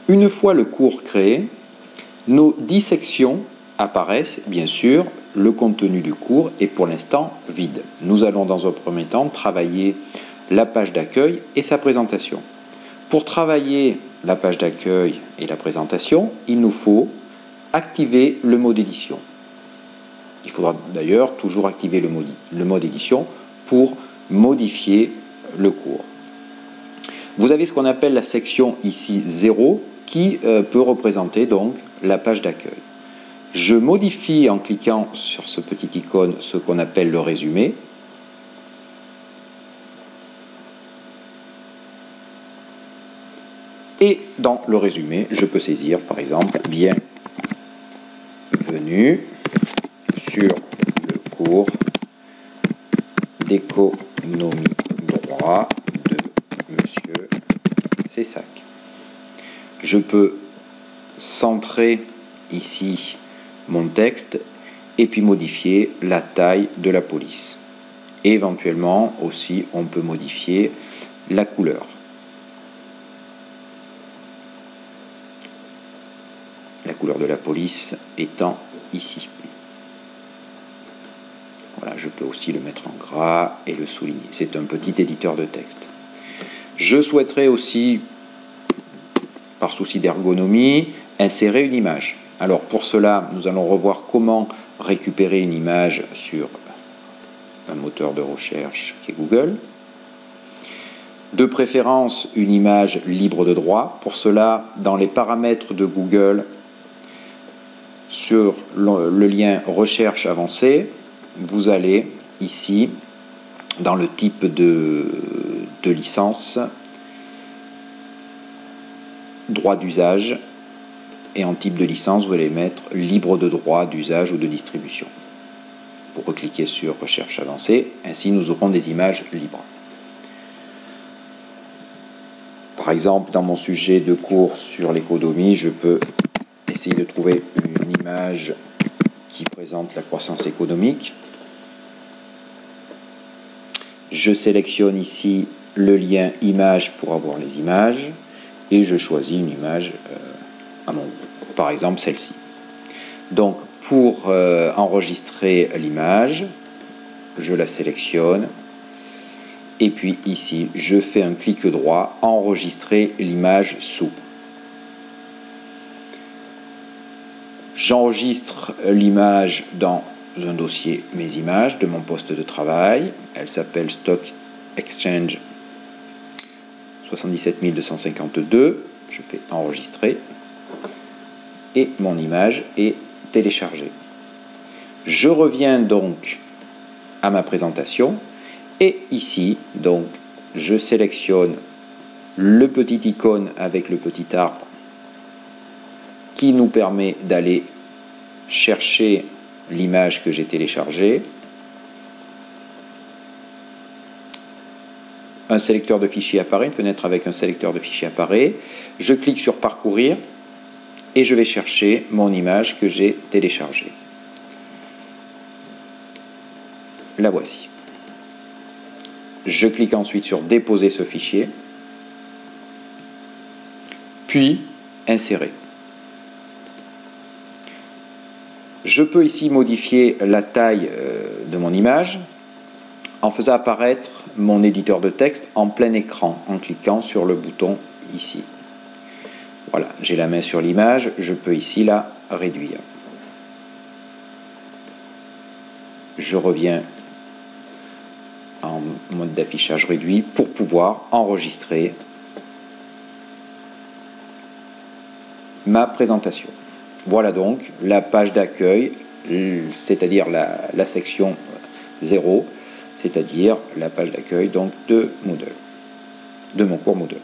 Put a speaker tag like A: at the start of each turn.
A: Une fois le cours créé, nos 10 sections apparaissent, bien sûr, le contenu du cours est pour l'instant vide. Nous allons dans un premier temps travailler la page d'accueil et sa présentation. Pour travailler la page d'accueil et la présentation, il nous faut activer le mode édition. Il faudra d'ailleurs toujours activer le mode édition pour modifier le cours. Vous avez ce qu'on appelle la section ici 0 qui peut représenter donc la page d'accueil. Je modifie en cliquant sur ce petit icône ce qu'on appelle le résumé. Et dans le résumé, je peux saisir par exemple « Bienvenue sur le cours d'économie droit de Monsieur Cessac ». Je peux centrer ici mon texte et puis modifier la taille de la police. Et éventuellement aussi on peut modifier la couleur. La couleur de la police étant ici. Voilà, je peux aussi le mettre en gras et le souligner. C'est un petit éditeur de texte. Je souhaiterais aussi, par souci d'ergonomie, insérer une image. Alors pour cela, nous allons revoir comment récupérer une image sur un moteur de recherche qui est Google. De préférence, une image libre de droit. Pour cela, dans les paramètres de Google, sur le lien recherche avancée, vous allez ici, dans le type de licence, droit d'usage, et en type de licence, vous allez mettre libre de droit d'usage ou de distribution. Vous recliquez sur recherche avancée, ainsi nous aurons des images libres. Par exemple, dans mon sujet de cours sur l'économie, je peux essayer de trouver une image qui présente la croissance économique. Je sélectionne ici le lien image pour avoir les images et je choisis une image à mon goût, par exemple celle-ci. Donc pour enregistrer l'image, je la sélectionne et puis ici je fais un clic droit, enregistrer l'image sous. J'enregistre l'image dans un dossier Mes images de mon poste de travail. Elle s'appelle Stock Exchange 77252. Je fais enregistrer et mon image est téléchargée. Je reviens donc à ma présentation et ici donc je sélectionne le petit icône avec le petit arbre qui nous permet d'aller chercher l'image que j'ai téléchargée. Un sélecteur de fichiers apparaît, une fenêtre avec un sélecteur de fichiers apparaît. Je clique sur parcourir et je vais chercher mon image que j'ai téléchargée. La voici. Je clique ensuite sur déposer ce fichier, puis insérer. Je peux ici modifier la taille de mon image en faisant apparaître mon éditeur de texte en plein écran en cliquant sur le bouton ici. Voilà, j'ai la main sur l'image, je peux ici la réduire. Je reviens en mode d'affichage réduit pour pouvoir enregistrer ma présentation. Voilà donc la page d'accueil, c'est-à-dire la section 0, c'est-à-dire la page d'accueil donc de Moodle, de mon cours Moodle.